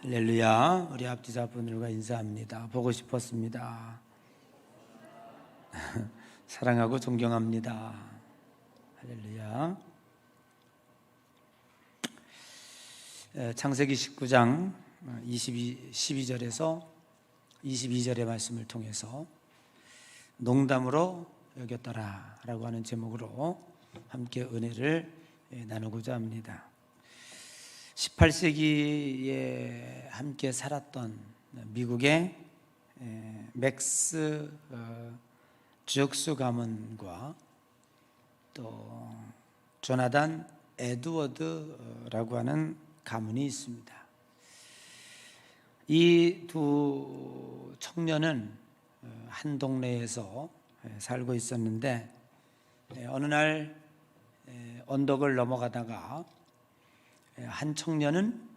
할렐루야. 우리 앞뒤자분들과 인사합니다. 보고 싶었습니다. 사랑하고 존경합니다. 할렐루야. 창세기 19장 12절에서 22절의 말씀을 통해서 농담으로 여겼더라 라고 하는 제목으로 함께 은혜를 나누고자 합니다. 18세기에 함께 살았던 미국의 맥스 주역수 가문과 또 조나단 에드워드라고 하는 가문이 있습니다. 이 두 청년은 한 동네에서 살고 있었는데 어느 날 언덕을 넘어가다가 한 청년은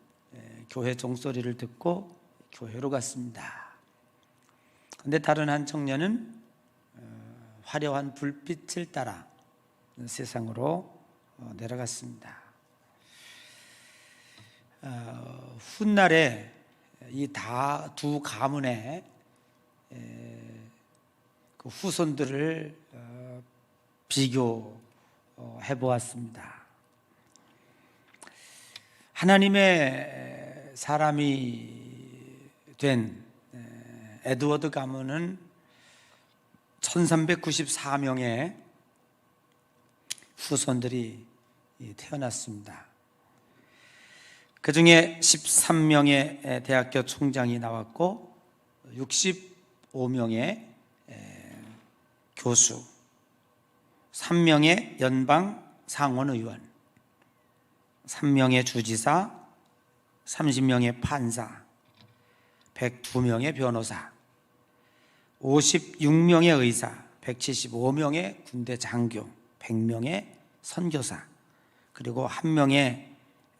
교회 종소리를 듣고 교회로 갔습니다. 그런데 다른 한 청년은 화려한 불빛을 따라 세상으로 내려갔습니다. 훗날에 이 두 가문의 그 후손들을 비교해 보았습니다. 하나님의 사람이 된 에드워드 가문은 1394명의 후손들이 태어났습니다. 그 중에 13명의 대학교 총장이 나왔고 65명의 교수, 3명의 연방 상원의원, 3명의 주지사, 30명의 판사, 102명의 변호사, 56명의 의사, 175명의 군대 장교, 100명의 선교사, 그리고 1명의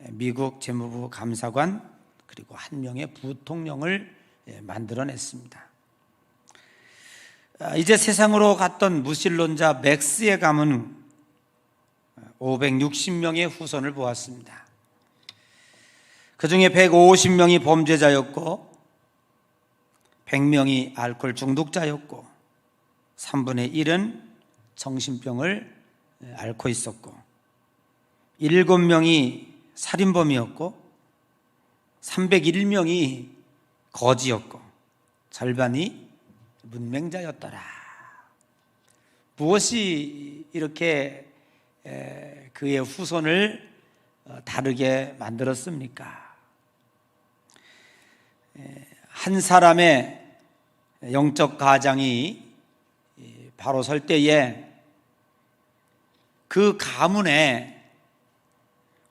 미국 재무부 감사관, 그리고 1명의 부통령을 만들어냈습니다. 이제 세상으로 갔던 무신론자 맥스의 가문 560명의 후손을 보았습니다. 그 중에 150명이 범죄자였고 100명이 알코올 중독자였고 3분의 1은 정신병을 앓고 있었고 7명이 살인범이었고 301명이 거지였고 절반이 문맹자였더라. 무엇이 이렇게 그의 후손을 다르게 만들었습니까? 한 사람의 영적 가장이 바로 설 때에 그 가문에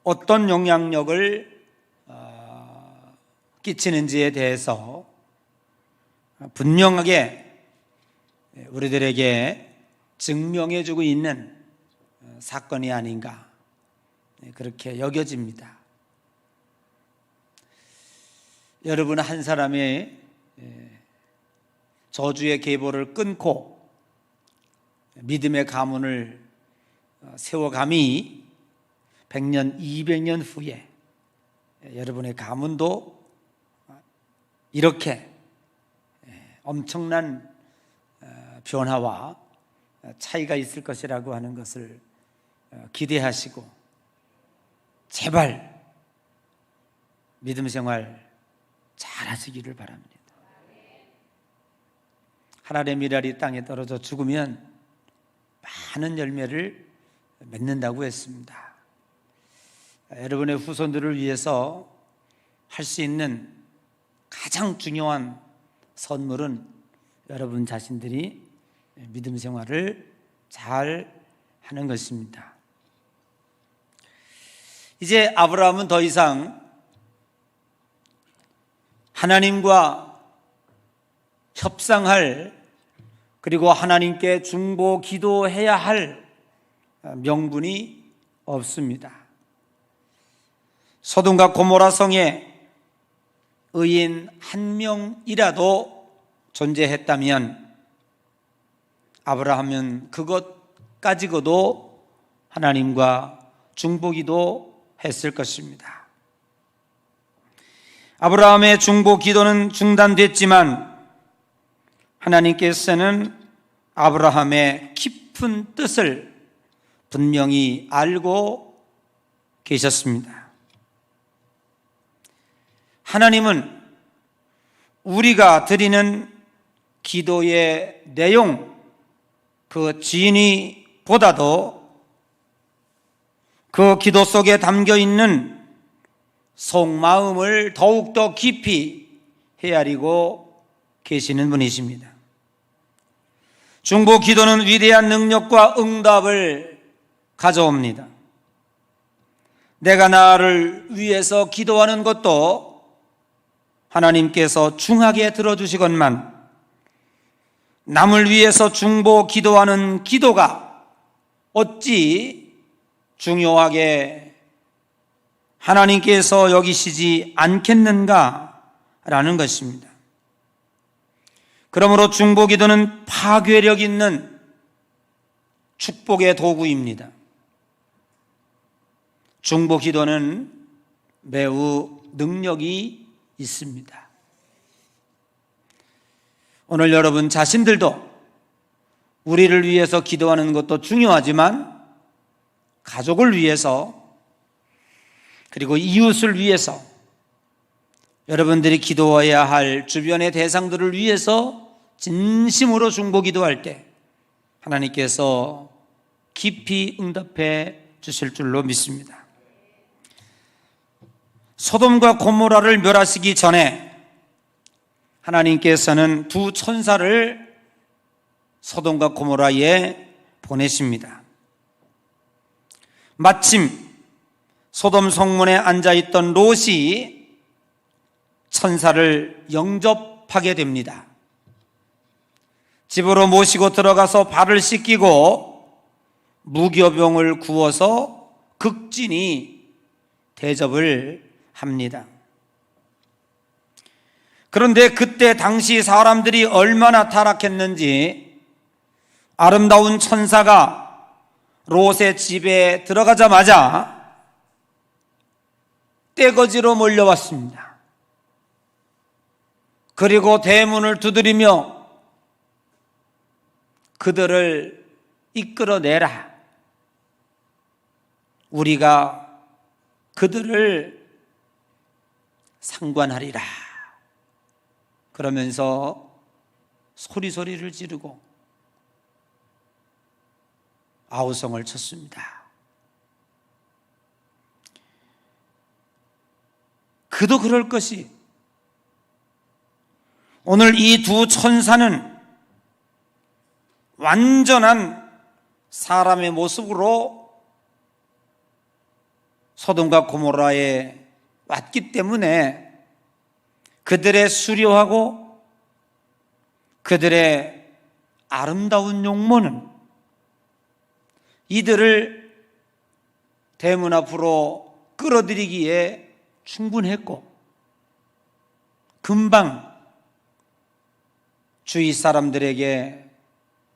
어떤 영향력을 끼치는지에 대해서 분명하게 우리들에게 증명해주고 있는 사건이 아닌가 그렇게 여겨집니다. 여러분, 한 사람이 저주의 계보를 끊고 믿음의 가문을 세워감이 100년, 200년 후에 여러분의 가문도 이렇게 엄청난 변화와 차이가 있을 것이라고 하는 것을 기대하시고 제발 믿음 생활 잘 하시기를 바랍니다. 하늘의 밀알이 땅에 떨어져 죽으면 많은 열매를 맺는다고 했습니다. 여러분의 후손들을 위해서 할 수 있는 가장 중요한 선물은 여러분 자신들이 믿음 생활을 잘 하는 것입니다. 이제 아브라함은 더 이상 하나님과 협상할, 그리고 하나님께 중보 기도해야 할 명분이 없습니다. 소돔과 고모라 성에 의인 한 명이라도 존재했다면 아브라함은 그것 가지고도 하나님과 중보기도 했을 것입니다. 아브라함의 중보 기도는 중단됐지만 하나님께서는 아브라함의 깊은 뜻을 분명히 알고 계셨습니다. 하나님은 우리가 드리는 기도의 내용, 그 진위보다도 그 기도 속에 담겨 있는 속마음을 더욱더 깊이 헤아리고 계시는 분이십니다. 중보 기도는 위대한 능력과 응답을 가져옵니다. 내가 나를 위해서 기도하는 것도 하나님께서 중하게 들어주시건만 남을 위해서 중보 기도하는 기도가 어찌 중요하게 하나님께서 여기시지 않겠는가라는 것입니다. 그러므로 중보 기도는 파괴력 있는 축복의 도구입니다. 중보 기도는 매우 능력이 있습니다. 오늘 여러분 자신들도 우리를 위해서 기도하는 것도 중요하지만 가족을 위해서 그리고 이웃을 위해서 여러분들이 기도해야 할 주변의 대상들을 위해서 진심으로 중보 기도할 때 하나님께서 깊이 응답해 주실 줄로 믿습니다. 소돔과 고모라를 멸하시기 전에 하나님께서는 두 천사를 소돔과 고모라에 보내십니다. 마침 소돔 성문에 앉아있던 롯이 천사를 영접하게 됩니다. 집으로 모시고 들어가서 발을 씻기고 무교병을 구워서 극진히 대접을 합니다. 그런데 그때 당시 사람들이 얼마나 타락했는지 아름다운 천사가 롯의 집에 들어가자마자 떼거지로 몰려왔습니다. 그리고 대문을 두드리며 그들을 이끌어내라. 우리가 그들을 상관하리라. 그러면서 소리를 지르고 아우성을 쳤습니다. 그도 그럴 것이 오늘 이 두 천사는 완전한 사람의 모습으로 소돔과 고모라에 왔기 때문에 그들의 수려하고 그들의 아름다운 용모는 이들을 대문 앞으로 끌어들이기에 충분했고 금방 주위 사람들에게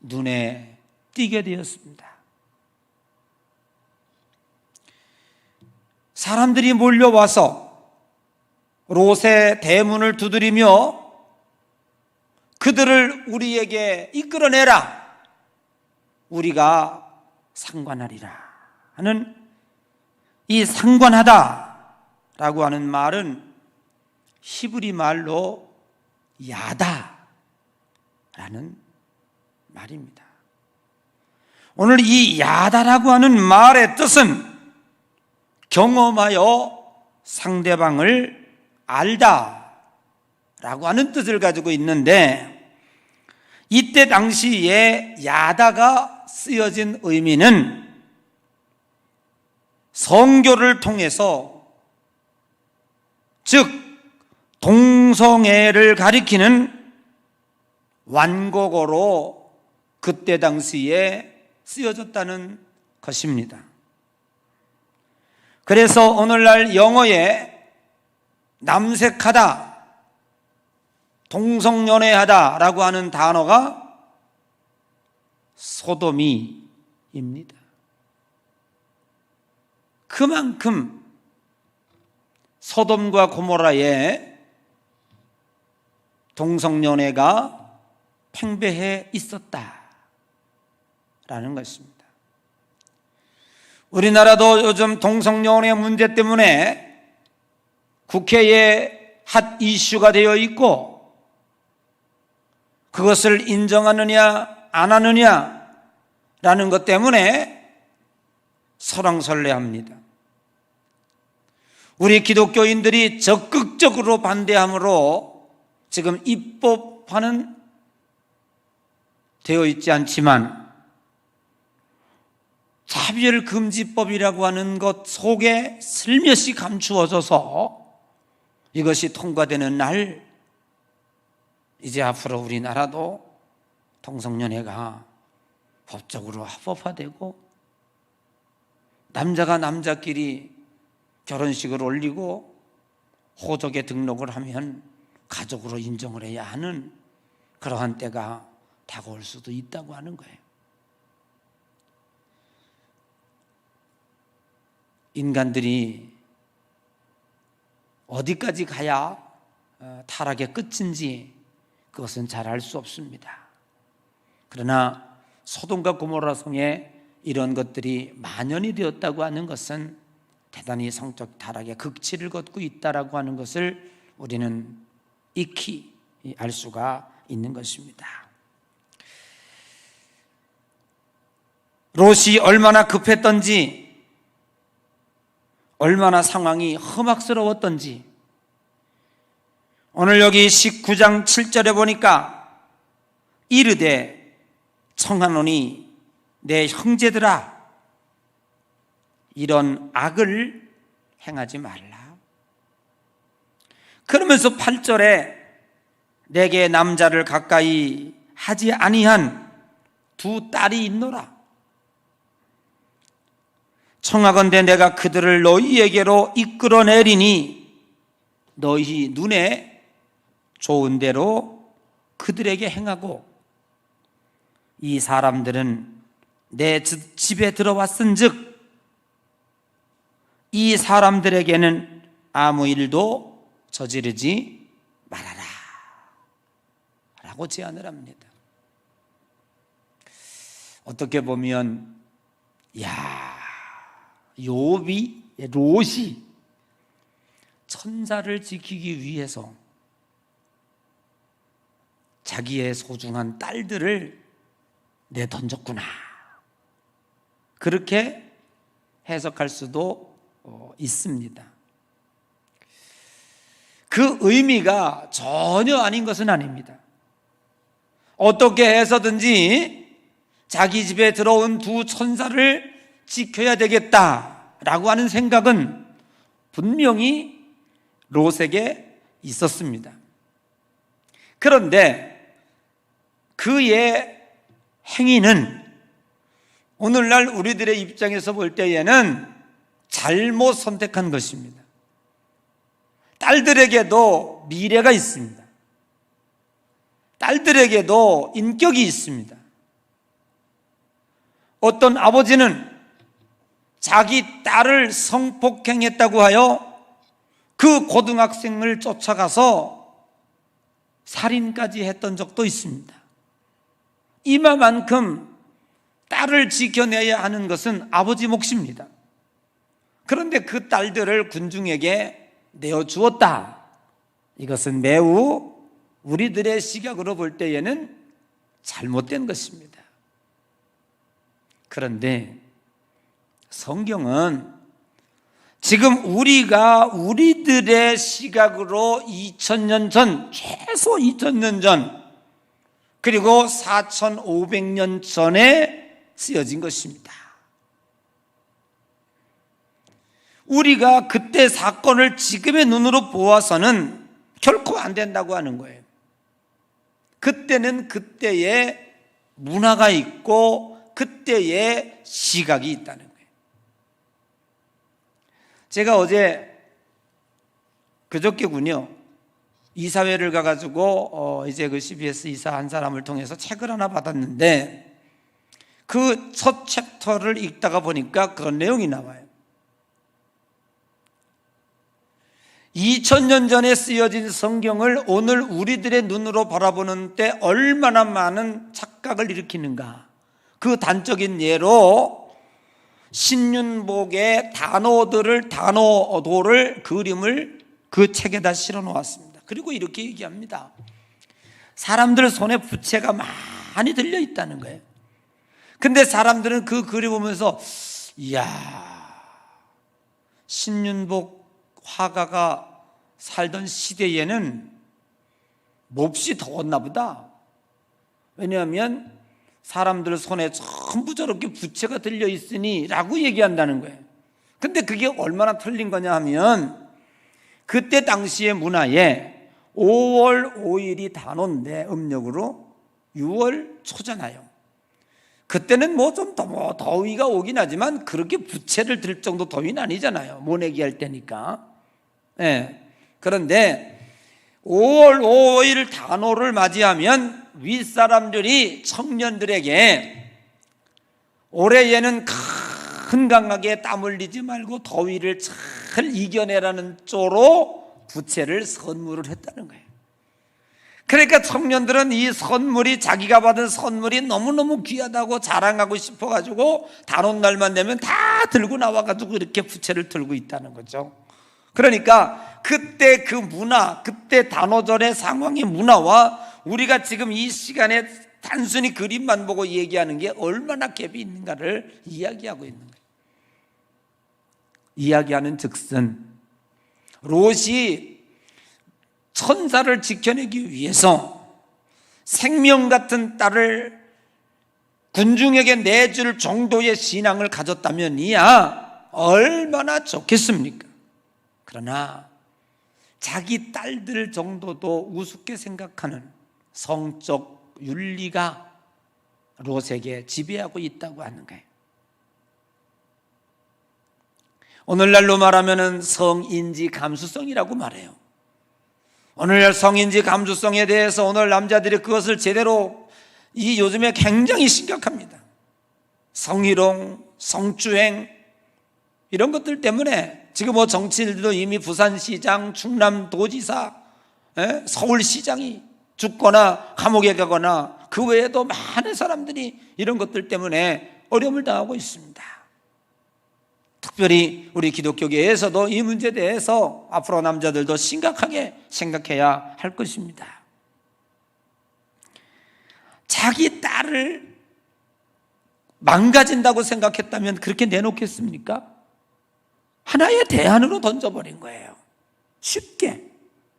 눈에 띄게 되었습니다. 사람들이 몰려와서 롯의 대문을 두드리며 그들을 우리에게 이끌어내라. 우리가 상관하리라 하는 이 상관하다라고 하는 말은 히브리 말로 야다라는 말입니다. 오늘 이 야다라고 하는 말의 뜻은 경험하여 상대방을 알다 라고 하는 뜻을 가지고 있는데 이때 당시에 야다가 쓰여진 의미는 성교를 통해서 즉 동성애를 가리키는 완곡어로 그때 당시에 쓰여졌다는 것입니다. 그래서 오늘날 영어에 남색하다, 동성연애하다 라고 하는 단어가 소돔이입니다. 그만큼 소돔과 고모라에 동성연애가 팽배해 있었다라는 것입니다. 우리나라도 요즘 동성연애 문제 때문에 국회에 핫 이슈가 되어 있고, 그것을 인정하느냐 안 하느냐라는 것 때문에 설왕설래합니다. 우리 기독교인들이 적극적으로 반대함으로 지금 입법화는 되어 있지 않지만, 차별금지법이라고 하는 것 속에 슬며시 감추어져서 이것이 통과되는 날, 이제 앞으로 우리나라도 동성연애가 법적으로 합법화되고, 남자가 남자끼리 결혼식을 올리고 호적에 등록을 하면 가족으로 인정을 해야 하는 그러한 때가 다가올 수도 있다고 하는 거예요. 인간들이 어디까지 가야 타락의 끝인지 그것은 잘 알 수 없습니다. 그러나 소돔과 고모라 성에 이런 것들이 만연이 되었다고 하는 것은 대단히 성적 타락의 극치를 걷고 있다라고 하는 것을 우리는 익히 알 수가 있는 것입니다. 롯이 얼마나 급했던지, 얼마나 상황이 험악스러웠던지, 오늘 여기 19장 7절에 보니까 이르되 청하노니 내 형제들아, 이런 악을 행하지 말라. 그러면서 8절에 내게 남자를 가까이 하지 아니한 두 딸이 있노라. 청하건대 내가 그들을 너희에게로 이끌어내리니 너희 눈에 좋은 대로 그들에게 행하고, 이 사람들은 내 집에 들어왔은즉 이 사람들에게는 아무 일도 저지르지 말아라 라고 제안을 합니다. 어떻게 보면 롯이 천사를 지키기 위해서 자기의 소중한 딸들을 내던졌구나, 그렇게 해석할 수도 있습니다. 그 의미가 전혀 아닌 것은 아닙니다. 어떻게 해서든지 자기 집에 들어온 두 천사를 지켜야 되겠다라고 하는 생각은 분명히 롯에게 있었습니다. 그런데 그의 행위는 오늘날 우리들의 입장에서 볼 때에는 잘못 선택한 것입니다. 딸들에게도 미래가 있습니다. 딸들에게도 인격이 있습니다. 어떤 아버지는 자기 딸을 성폭행했다고 하여 그 고등학생을 쫓아가서 살인까지 했던 적도 있습니다. 이마만큼 딸을 지켜내야 하는 것은 아버지 몫입니다. 그런데 그 딸들을 군중에게 내어주었다. 이것은 매우 우리들의 시각으로 볼 때에는 잘못된 것입니다. 그런데 성경은 지금 우리들의 시각으로 2000년 전, 최소 2000년 전, 그리고 4500년 전에 쓰여진 것입니다. 우리가 그때 사건을 지금의 눈으로 보아서는 결코 안 된다고 하는 거예요. 그때는 그때의 문화가 있고 그때의 시각이 있다는 거예요. 제가 그저께군요, 이사회를 가가지고 이제 그 CBS 이사 한 사람을 통해서 책을 하나 받았는데, 그 첫 챕터를 읽다가 보니까 그런 내용이 나와요. 2000년 전에 쓰여진 성경을 오늘 우리들의 눈으로 바라보는 때 얼마나 많은 착각을 일으키는가. 그 단적인 예로 신윤복의 단어도를 그림을 그 책에다 실어 놓았습니다. 그리고 이렇게 얘기합니다. 사람들 손에 부채가 많이 들려 있다는 거예요. 근데 사람들은 그 그림 보면서 이야, 신윤복 화가가 살던 시대에는 몹시 더웠나 보다. 왜냐하면 사람들 손에 전부 저렇게 부채가 들려 있으니 라고 얘기한다는 거예요. 근데 그게 얼마나 틀린 거냐 하면 그때 당시의 문화에 5월 5일이 단오인데 음력으로 6월 초잖아요. 그때는 뭐 좀 더위가 오긴 하지만 그렇게 부채를 들 정도 더위는 아니잖아요. 모내기 할 때니까. 그런데 5월 5일 단오를 맞이하면 윗사람들이 청년들에게 올해에는 건강하게 땀 흘리지 말고 더위를 잘 이겨내라는 쪼로 부채를 선물을 했다는 거예요. 그러니까 청년들은 이 선물이, 자기가 받은 선물이 너무너무 귀하다고 자랑하고 싶어가지고 단오날만 되면 다 들고 나와가지고 이렇게 부채를 들고 있다는 거죠. 그러니까 그때 그 문화, 그때 단오절의 상황의 문화와 우리가 지금 이 시간에 단순히 그림만 보고 얘기하는 게 얼마나 갭이 있는가를 이야기하고 있는 거예요. 이야기하는 즉슨 롯이 천사를 지켜내기 위해서 생명 같은 딸을 군중에게 내줄 정도의 신앙을 가졌다면이야 얼마나 좋겠습니까? 그러나 자기 딸들 정도도 우습게 생각하는 성적 윤리가 롯에게 지배하고 있다고 하는 거예요. 오늘날로 말하면 성인지 감수성이라고 말해요. 오늘날 성인지 감수성에 대해서 오늘 남자들이 그것을 제대로 요즘에 굉장히 심각합니다. 성희롱, 성추행 이런 것들 때문에 지금 뭐 정치인들도 이미 부산시장, 충남도지사, 서울시장이 죽거나 감옥에 가거나 그 외에도 많은 사람들이 이런 것들 때문에 어려움을 당하고 있습니다. 특별히 우리 기독교계에서도 이 문제에 대해서 앞으로 남자들도 심각하게 생각해야 할 것입니다. 자기 딸을 망가진다고 생각했다면 그렇게 내놓겠습니까? 하나의 대안으로 던져버린 거예요. 쉽게.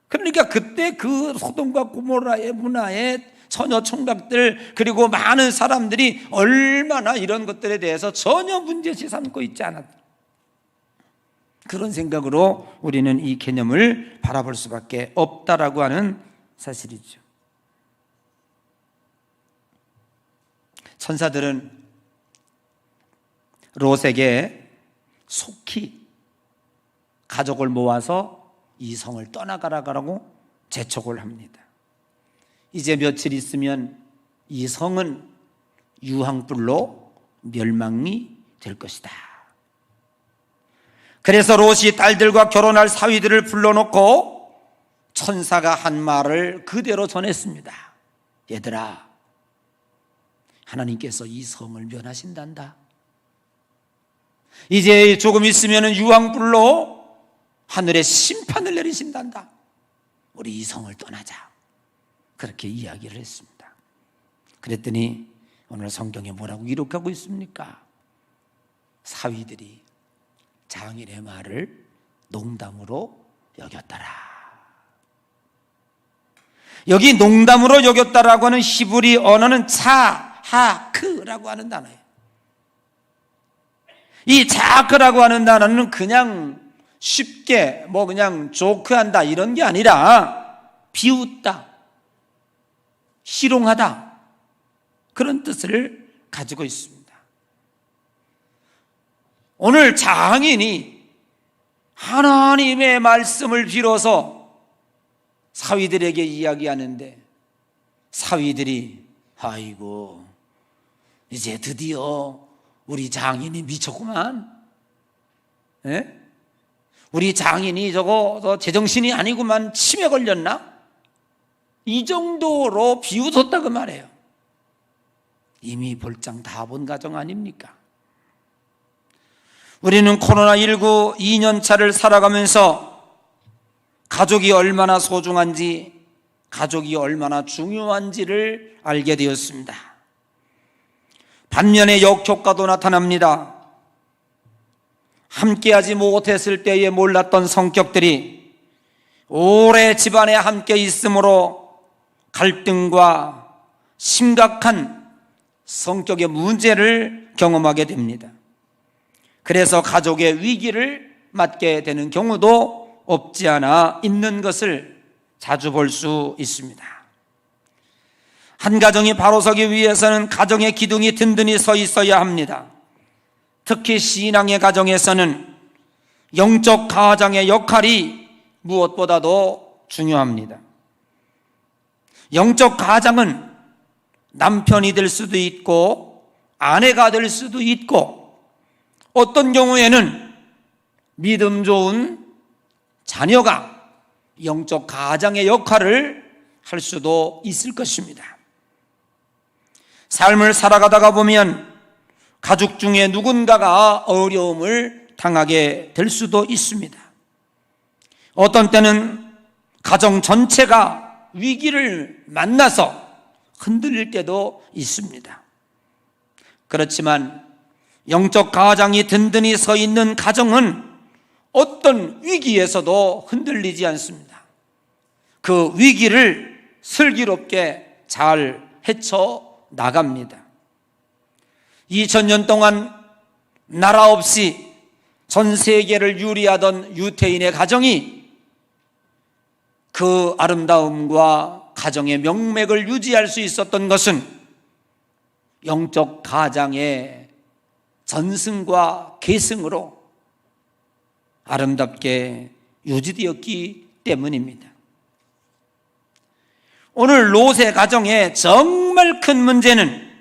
그러니까 그때 그 소돔과 고모라의 문화에 처녀 총각들 그리고 많은 사람들이 얼마나 이런 것들에 대해서 전혀 문제시 삼고 있지 않았다. 그런 생각으로 우리는 이 개념을 바라볼 수밖에 없다라고 하는 사실이죠. 천사들은 롯에게 속히 가족을 모아서 이 성을 떠나가라고 재촉을 합니다. 이제 며칠 있으면 이 성은 유황불로 멸망이 될 것이다. 그래서 롯이 딸들과 결혼할 사위들을 불러놓고 천사가 한 말을 그대로 전했습니다. 얘들아, 하나님께서 이 성을 멸하신단다. 이제 조금 있으면 유황불로 하늘에 심판을 내리신단다. 우리 이 성을 떠나자. 그렇게 이야기를 했습니다. 그랬더니 오늘 성경에 뭐라고 기록하고 있습니까? 사위들이 장인의 말을 농담으로 여겼더라. 여기 농담으로 여겼다라고 하는 히브리 언어는 차하크라고 하는 단어예요. 이 차하크라고 하는 단어는 그냥 쉽게 그냥 조크한다 이런 게 아니라 비웃다, 희롱하다 그런 뜻을 가지고 있습니다. 오늘 장인이 하나님의 말씀을 빌어서 사위들에게 이야기하는데 사위들이 아이고 이제 드디어 우리 장인이 미쳤구만. 우리 장인이 저거 제정신이 아니구만, 치매 걸렸나? 이 정도로 비웃었다고 말해요. 이미 볼장 다 본 가정 아닙니까? 우리는 코로나19 2년차를 살아가면서 가족이 얼마나 소중한지, 가족이 얼마나 중요한지를 알게 되었습니다. 반면에 역효과도 나타납니다. 함께하지 못했을 때에 몰랐던 성격들이 오래 집안에 함께 있으므로 갈등과 심각한 성격의 문제를 경험하게 됩니다. 그래서 가족의 위기를 맞게 되는 경우도 없지 않아 있는 것을 자주 볼 수 있습니다. 한 가정이 바로 서기 위해서는 가정의 기둥이 든든히 서 있어야 합니다. 특히 신앙의 가정에서는 영적 가장의 역할이 무엇보다도 중요합니다. 영적 가장은 남편이 될 수도 있고 아내가 될 수도 있고 어떤 경우에는 믿음 좋은 자녀가 영적 가장의 역할을 할 수도 있을 것입니다. 삶을 살아가다가 보면 가족 중에 누군가가 어려움을 당하게 될 수도 있습니다. 어떤 때는 가정 전체가 위기를 만나서 흔들릴 때도 있습니다. 그렇지만 영적 가장이 든든히 서 있는 가정은 어떤 위기에서도 흔들리지 않습니다. 그 위기를 슬기롭게 잘 헤쳐나갑니다. 2000년 동안 나라 없이 전 세계를 유리하던 유태인의 가정이 그 아름다움과 가정의 명맥을 유지할 수 있었던 것은 영적 가장의 전승과 계승으로 아름답게 유지되었기 때문입니다. 오늘 롯의 가정의 정말 큰 문제는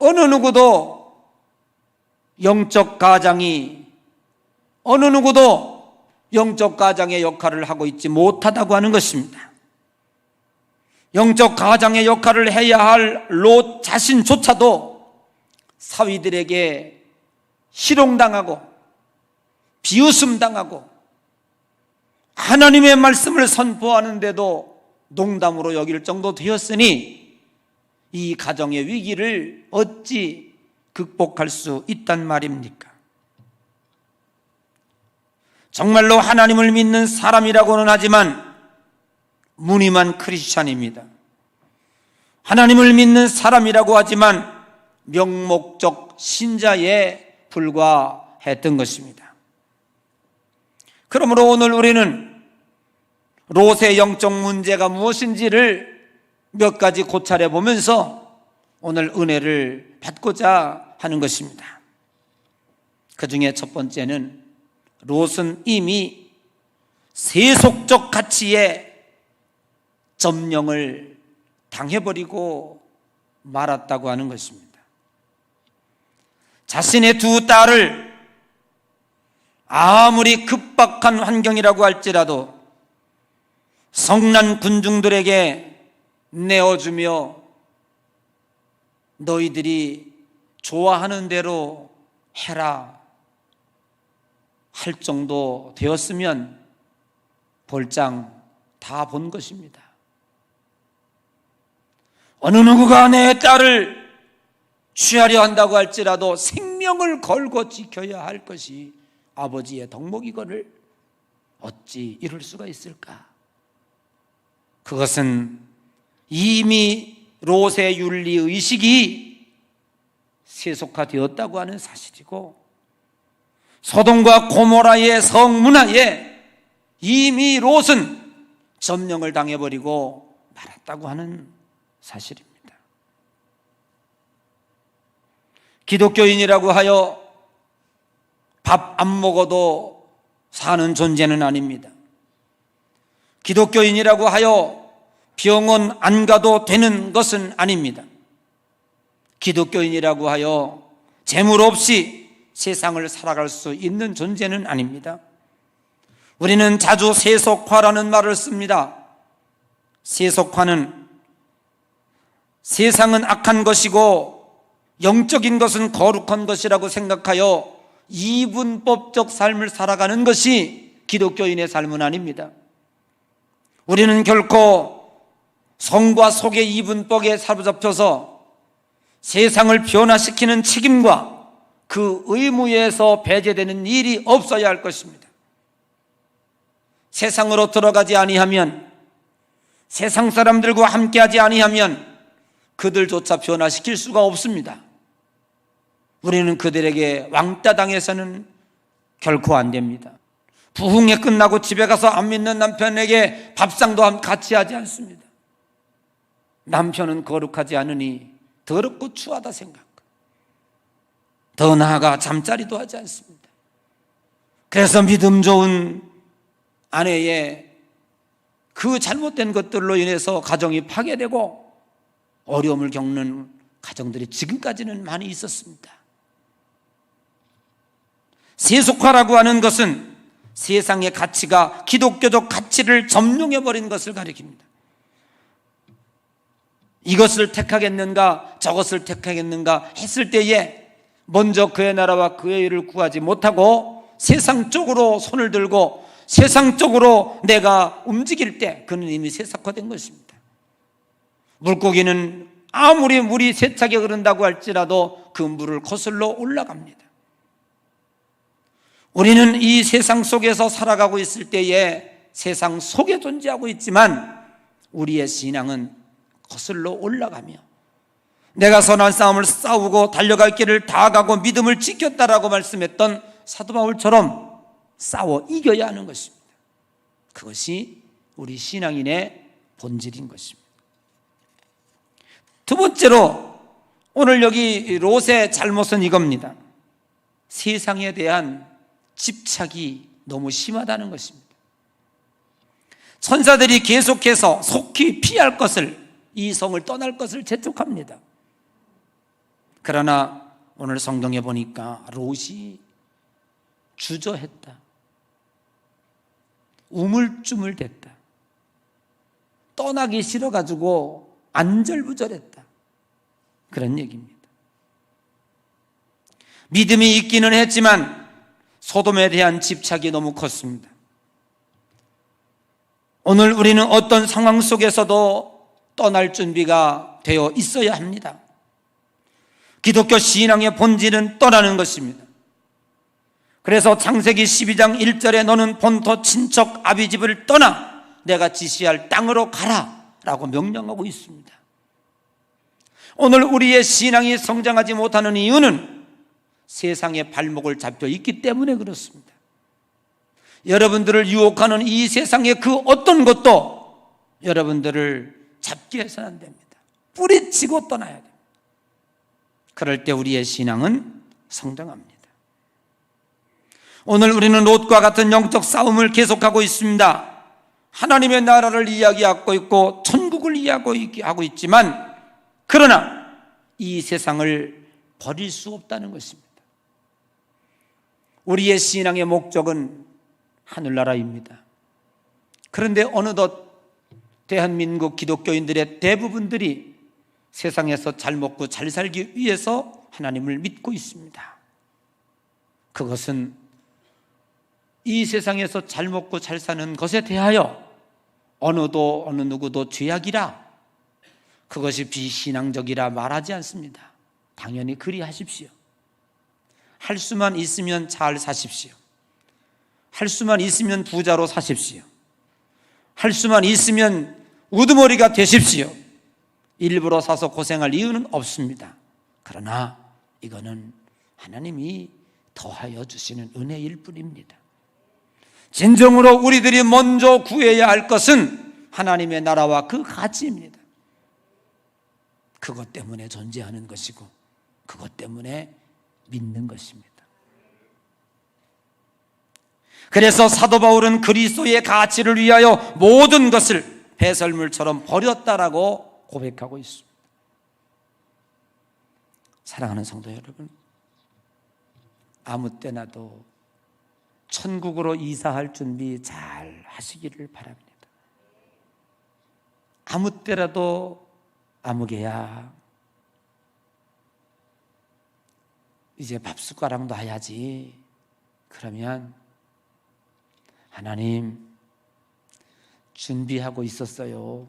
어느 누구도 영적 가장의 역할을 하고 있지 못하다고 하는 것입니다. 영적 가장의 역할을 해야 할 롯 자신조차도 사위들에게 희롱당하고 비웃음당하고 하나님의 말씀을 선포하는데도 농담으로 여길 정도 되었으니 이 가정의 위기를 어찌 극복할 수 있단 말입니까? 정말로 하나님을 믿는 사람이라고는 하지만 무늬만 크리스찬입니다. 하나님을 믿는 사람이라고 하지만 명목적 신자에 불과했던 것입니다. 그러므로 오늘 우리는 롯의 영적 문제가 무엇인지를 몇 가지 고찰해 보면서 오늘 은혜를 받고자 하는 것입니다. 그 중에 첫 번째는 롯은 이미 세속적 가치에 점령을 당해버리고 말았다고 하는 것입니다. 자신의 두 딸을 아무리 급박한 환경이라고 할지라도 성난 군중들에게 내어주며 너희들이 좋아하는 대로 해라 할 정도 되었으면 볼장 다 본 것입니다. 어느 누구가 내 딸을 취하려 한다고 할지라도 생명을 걸고 지켜야 할 것이 아버지의 덕목이거늘 어찌 이룰 수가 있을까? 그것은 이미 롯의 윤리의식이 세속화되었다고 하는 사실이고 소돔과 고모라의 성문화에 이미 롯은 점령을 당해버리고 말았다고 하는 사실입니다. 기독교인이라고 하여 밥 안 먹어도 사는 존재는 아닙니다. 기독교인이라고 하여 병원 안 가도 되는 것은 아닙니다. 기독교인이라고 하여 재물 없이 세상을 살아갈 수 있는 존재는 아닙니다. 우리는 자주 세속화라는 말을 씁니다. 세속화는 세상은 악한 것이고 영적인 것은 거룩한 것이라고 생각하여 이분법적 삶을 살아가는 것이 기독교인의 삶은 아닙니다. 우리는 결코 성과 속의 이분법에 사로잡혀서 세상을 변화시키는 책임과 그 의무에서 배제되는 일이 없어야 할 것입니다. 세상으로 들어가지 아니하면, 세상 사람들과 함께하지 아니하면 그들조차 변화시킬 수가 없습니다. 우리는 그들에게 왕따 당해서는 결코 안 됩니다. 부흥회 끝나고 집에 가서 안 믿는 남편에게 밥상도 같이 하지 않습니다. 남편은 거룩하지 않으니 더럽고 추하다 생각. 더 나아가 잠자리도 하지 않습니다. 그래서 믿음 좋은 아내의 그 잘못된 것들로 인해서 가정이 파괴되고 어려움을 겪는 가정들이 지금까지는 많이 있었습니다. 세속화라고 하는 것은 세상의 가치가 기독교적 가치를 점령해버린 것을 가리킵니다. 이것을 택하겠는가 저것을 택하겠는가 했을 때에 먼저 그의 나라와 그의 일을 구하지 못하고 세상 쪽으로 손을 들고 세상 쪽으로 내가 움직일 때 그는 이미 세속화된 것입니다. 물고기는 아무리 물이 세차게 흐른다고 할지라도 그 물을 거슬러 올라갑니다. 우리는 이 세상 속에서 살아가고 있을 때에 세상 속에 존재하고 있지만 우리의 신앙은 거슬러 올라가며 내가 선한 싸움을 싸우고 달려갈 길을 다 가고 믿음을 지켰다라고 말씀했던 사도 바울처럼 싸워 이겨야 하는 것입니다. 그것이 우리 신앙인의 본질인 것입니다. 두 번째로 오늘 여기 롯의 잘못은 이겁니다. 세상에 대한 집착이 너무 심하다는 것입니다. 천사들이 계속해서 속히 피할 것을, 이 성을 떠날 것을 재촉합니다. 그러나 오늘 성경에 보니까 롯이 주저했다. 우물쭈물댔다. 떠나기 싫어가지고 안절부절했다. 그런 얘기입니다. 믿음이 있기는 했지만 소돔에 대한 집착이 너무 컸습니다. 오늘 우리는 어떤 상황 속에서도 떠날 준비가 되어 있어야 합니다. 기독교 신앙의 본질은 떠나는 것입니다. 그래서 창세기 12장 1절에 너는 본토 친척 아비집을 떠나 내가 지시할 땅으로 가라 라고 명령하고 있습니다. 오늘 우리의 신앙이 성장하지 못하는 이유는 세상의 발목을 잡혀 있기 때문에 그렇습니다. 여러분들을 유혹하는 이 세상의 그 어떤 것도 여러분들을 잡게 해서는 안 됩니다. 뿌리치고 떠나야 됩니다. 그럴 때 우리의 신앙은 성장합니다. 오늘 우리는 롯과 같은 영적 싸움을 계속하고 있습니다. 하나님의 나라를 이야기하고 있고 천국을 이야기하고 있지만 그러나 이 세상을 버릴 수 없다는 것입니다. 우리의 신앙의 목적은 하늘나라입니다. 그런데 어느덧 대한민국 기독교인들의 대부분들이 세상에서 잘 먹고 잘 살기 위해서 하나님을 믿고 있습니다. 그것은 이 세상에서 잘 먹고 잘 사는 것에 대하여 어느 누구도 죄악이라, 그것이 비신앙적이라 말하지 않습니다. 당연히 그리하십시오. 할 수만 있으면 잘 사십시오. 할 수만 있으면 부자로 사십시오. 할 수만 있으면 우두머리가 되십시오. 일부러 사서 고생할 이유는 없습니다. 그러나 이거는 하나님이 더하여 주시는 은혜일 뿐입니다. 진정으로 우리들이 먼저 구해야 할 것은 하나님의 나라와 그 가치입니다. 그것 때문에 존재하는 것이고 그것 때문에 믿는 것입니다. 그래서 사도 바울은 그리스도의 가치를 위하여 모든 것을 배설물처럼 버렸다라고 고백하고 있습니다. 사랑하는 성도 여러분, 아무 때나도 천국으로 이사할 준비 잘 하시기를 바랍니다. 아무 때라도 아무개야, 이제 밥 숟가락 놔야지. 그러면 하나님 준비하고 있었어요.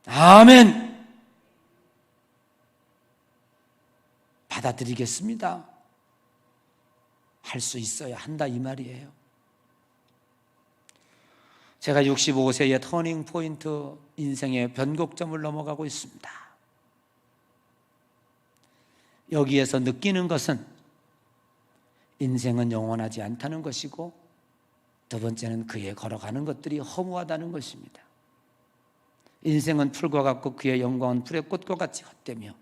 아멘. 받아들이겠습니다. 할 수 있어야 한다 이 말이에요. 제가 65세의 터닝 포인트, 인생의 변곡점을 넘어가고 있습니다. 여기에서 느끼는 것은 인생은 영원하지 않다는 것이고, 두 번째는 그에 걸어가는 것들이 허무하다는 것입니다. 인생은 풀과 같고 그의 영광은 풀의 꽃과 같이 헛되며,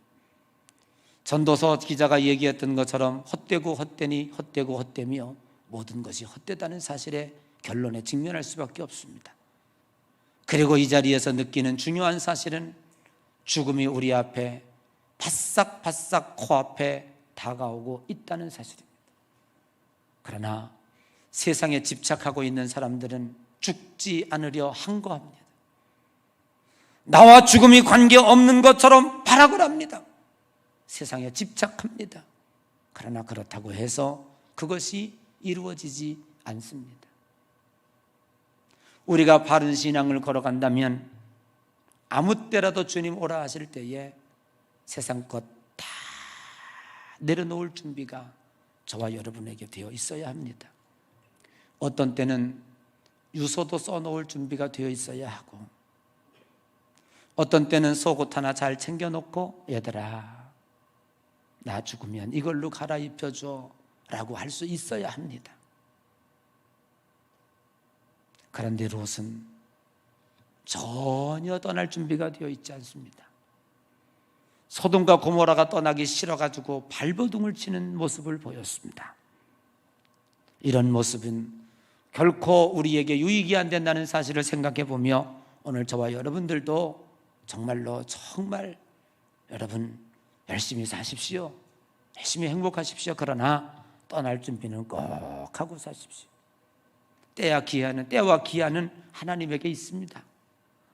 전도서 기자가 얘기했던 것처럼 헛되고 헛되니 헛되고 헛되며 모든 것이 헛되다는 사실에 결론에 직면할 수밖에 없습니다. 그리고 이 자리에서 느끼는 중요한 사실은 죽음이 우리 앞에 바싹바싹 코앞에 다가오고 있다는 사실입니다. 그러나 세상에 집착하고 있는 사람들은 죽지 않으려 항거합니다. 나와 죽음이 관계없는 것처럼 발악을 합니다. 세상에 집착합니다. 그러나 그렇다고 해서 그것이 이루어지지 않습니다. 우리가 바른 신앙을 걸어간다면 아무 때라도 주님 오라 하실 때에 세상 것 다 내려놓을 준비가 저와 여러분에게 되어 있어야 합니다. 어떤 때는 유서도 써놓을 준비가 되어 있어야 하고, 어떤 때는 속옷 하나 잘 챙겨놓고 얘들아 나 죽으면 이걸로 갈아입혀줘 라고 할 수 있어야 합니다. 그런데 롯은 전혀 떠날 준비가 되어 있지 않습니다. 소돔과 고모라가 떠나기 싫어가지고 발버둥을 치는 모습을 보였습니다. 이런 모습은 결코 우리에게 유익이 안 된다는 사실을 생각해 보며, 오늘 저와 여러분들도 정말로 정말 여러분 열심히 사십시오. 열심히 행복하십시오. 그러나 떠날 준비는 꼭 하고 사십시오. 때와 기한은 하나님에게 있습니다.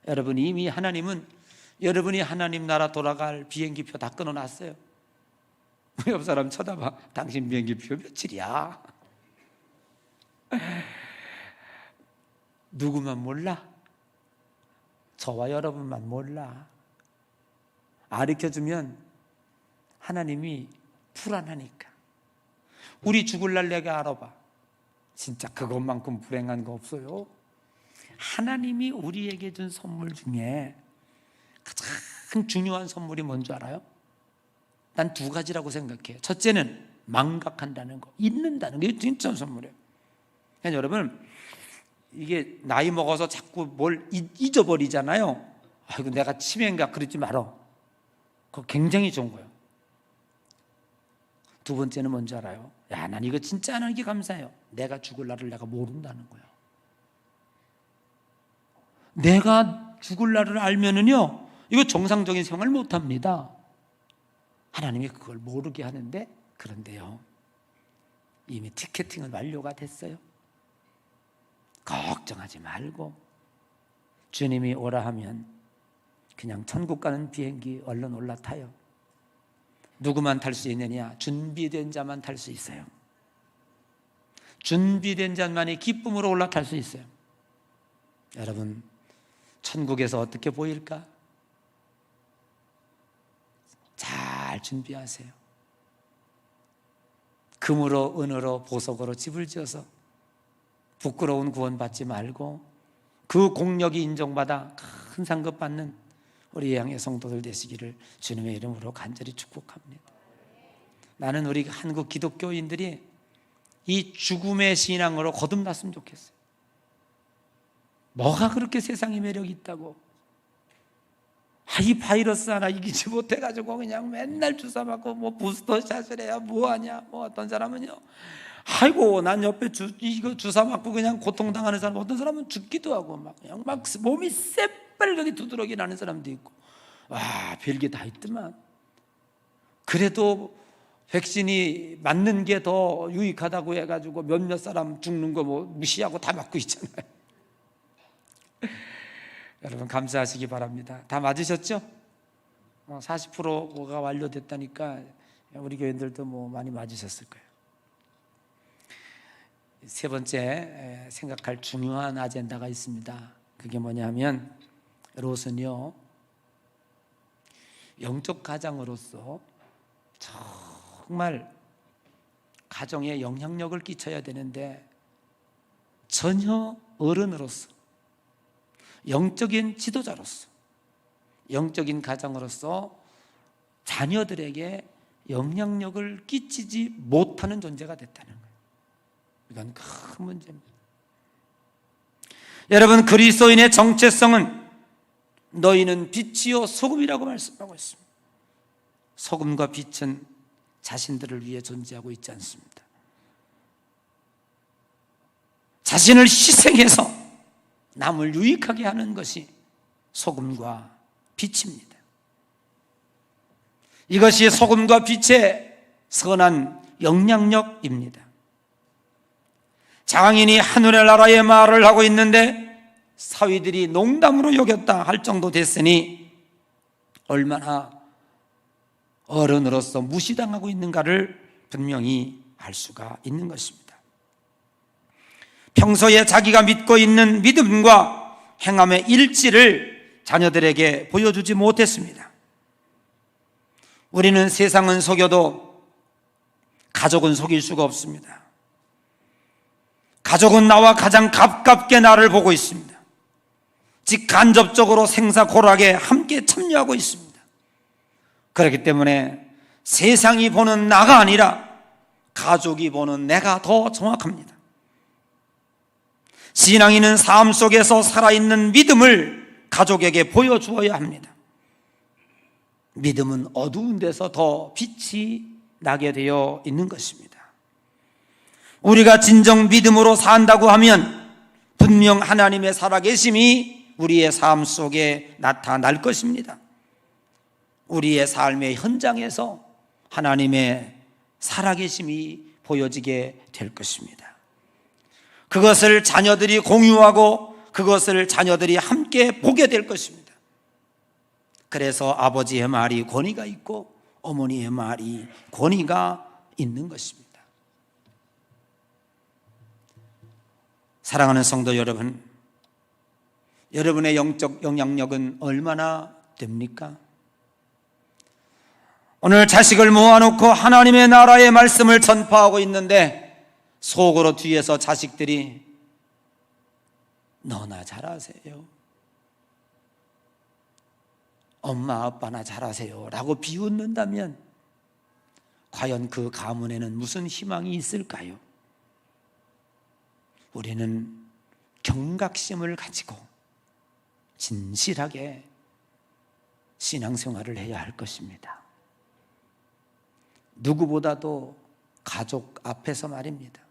여러분이 이미 하나님은 여러분이 하나님 나라 돌아갈 비행기표 다 끊어놨어요. 옆 사람 쳐다봐. 당신 비행기표 며칠이야? 누구만 몰라? 저와 여러분만 몰라. 가르쳐주면 하나님이 불안하니까. 우리 죽을 날 내가 알아봐. 진짜 그것만큼 불행한 거 없어요. 하나님이 우리에게 준 선물 중에 가장 중요한 선물이 뭔지 알아요? 난 두 가지라고 생각해요. 첫째는 망각한다는 거, 잊는다는 게 진짜 선물이에요. 그러니까 여러분, 이게 나이 먹어서 자꾸 뭘 잊어버리잖아요. 아이고 내가 치매인가 그러지 말어. 그거 굉장히 좋은 거예요. 두 번째는 뭔지 알아요? 야, 난 이거 진짜 안 하는 게 감사해요. 내가 죽을 날을 내가 모른다는 거예요. 내가 죽을 날을 알면은요, 이거 정상적인 생활을 못 합니다. 하나님이 그걸 모르게 하는데, 그런데요, 이미 티켓팅은 완료가 됐어요. 걱정하지 말고 주님이 오라 하면 그냥 천국 가는 비행기 얼른 올라타요. 누구만 탈 수 있느냐? 준비된 자만 탈 수 있어요. 준비된 자만이 기쁨으로 올라탈 수 있어요. 여러분, 천국에서 어떻게 보일까? 잘 준비하세요. 금으로 은으로 보석으로 집을 지어서 부끄러운 구원 받지 말고 그 공력이 인정받아 큰 상급 받는 우리 예양의 성도들 되시기를 주님의 이름으로 간절히 축복합니다. 나는 우리 한국 기독교인들이 이 죽음의 신앙으로 거듭났으면 좋겠어요. 뭐가 그렇게 세상에 매력이 있다고? 이 바이러스 하나 이기지 못해가지고 그냥 맨날 주사 맞고 뭐 부스터샷을 해야 뭐하냐. 뭐 어떤 사람은요, 아이고 난 옆에 이거 주사 맞고 그냥 고통당하는 사람, 어떤 사람은 죽기도 하고 그냥 막 몸이 새빨갛게 두드러기 나는 사람도 있고, 와 별게 다 있더만. 그래도 백신이 맞는 게 더 유익하다고 해가지고 몇몇 사람 죽는 거 뭐 무시하고 다 맞고 있잖아요. 여러분 감사하시기 바랍니다. 다 맞으셨죠? 40%가 완료됐다니까 우리 교인들도 뭐 많이 맞으셨을 거예요. 세 번째 생각할 중요한 아젠다가 있습니다. 그게 뭐냐면 롯은요, 영적 가장으로서 정말 가정에 영향력을 끼쳐야 되는데 전혀 어른으로서, 영적인 지도자로서, 영적인 가장으로서 자녀들에게 영향력을 끼치지 못하는 존재가 됐다는 거예요. 이건 큰 문제입니다. 여러분, 그리스도인의 정체성은 너희는 빛이요 소금이라고 말씀하고 있습니다. 소금과 빛은 자신들을 위해 존재하고 있지 않습니다. 자신을 희생해서 남을 유익하게 하는 것이 소금과 빛입니다. 이것이 소금과 빛의 선한 영향력입니다. 장인이 하늘의 나라의 말을 하고 있는데 사위들이 농담으로 여겼다 할 정도 됐으니 얼마나 어른으로서 무시당하고 있는가를 분명히 알 수가 있는 것입니다. 평소에 자기가 믿고 있는 믿음과 행함의 일치를 자녀들에게 보여주지 못했습니다. 우리는 세상은 속여도 가족은 속일 수가 없습니다. 가족은 나와 가장 가깝게 나를 보고 있습니다. 즉 간접적으로 생사고락에 함께 참여하고 있습니다. 그렇기 때문에 세상이 보는 나가 아니라 가족이 보는 내가 더 정확합니다. 신앙인은 삶 속에서 살아있는 믿음을 가족에게 보여주어야 합니다. 믿음은 어두운 데서 더 빛이 나게 되어 있는 것입니다. 우리가 진정 믿음으로 산다고 하면 분명 하나님의 살아계심이 우리의 삶 속에 나타날 것입니다. 우리의 삶의 현장에서 하나님의 살아계심이 보여지게 될 것입니다. 그것을 자녀들이 공유하고 그것을 자녀들이 함께 보게 될 것입니다. 그래서 아버지의 말이 권위가 있고 어머니의 말이 권위가 있는 것입니다. 사랑하는 성도 여러분, 여러분의 영적 영향력은 얼마나 됩니까? 오늘 자식을 모아놓고 하나님의 나라의 말씀을 전파하고 있는데 속으로 뒤에서 자식들이 너나 잘하세요, 엄마 아빠나 잘하세요 라고 비웃는다면 과연 그 가문에는 무슨 희망이 있을까요? 우리는 경각심을 가지고 진실하게 신앙생활을 해야 할 것입니다. 누구보다도 가족 앞에서 말입니다.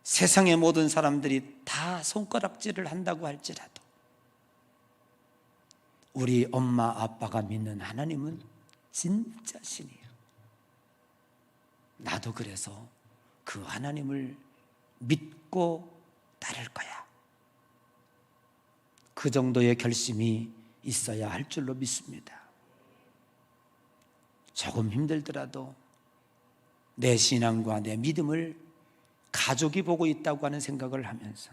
세상의 모든 사람들이 다 손가락질을 한다고 할지라도 우리 엄마 아빠가 믿는 하나님은 진짜 신이에요. 나도 그래서 그 하나님을 믿고 따를 거야. 그 정도의 결심이 있어야 할 줄로 믿습니다. 조금 힘들더라도 내 신앙과 내 믿음을 가족이 보고 있다고 하는 생각을 하면서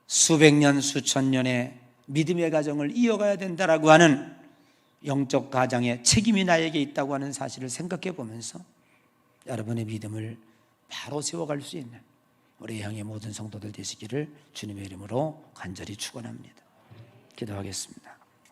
수백 년, 수천 년의 믿음의 가정을 이어가야 된다라고 하는 영적 가장의 책임이 나에게 있다고 하는 사실을 생각해 보면서 여러분의 믿음을 바로 세워갈 수 있는 우리 향의 모든 성도들 되시기를 주님의 이름으로 간절히 축원합니다. 기도하겠습니다.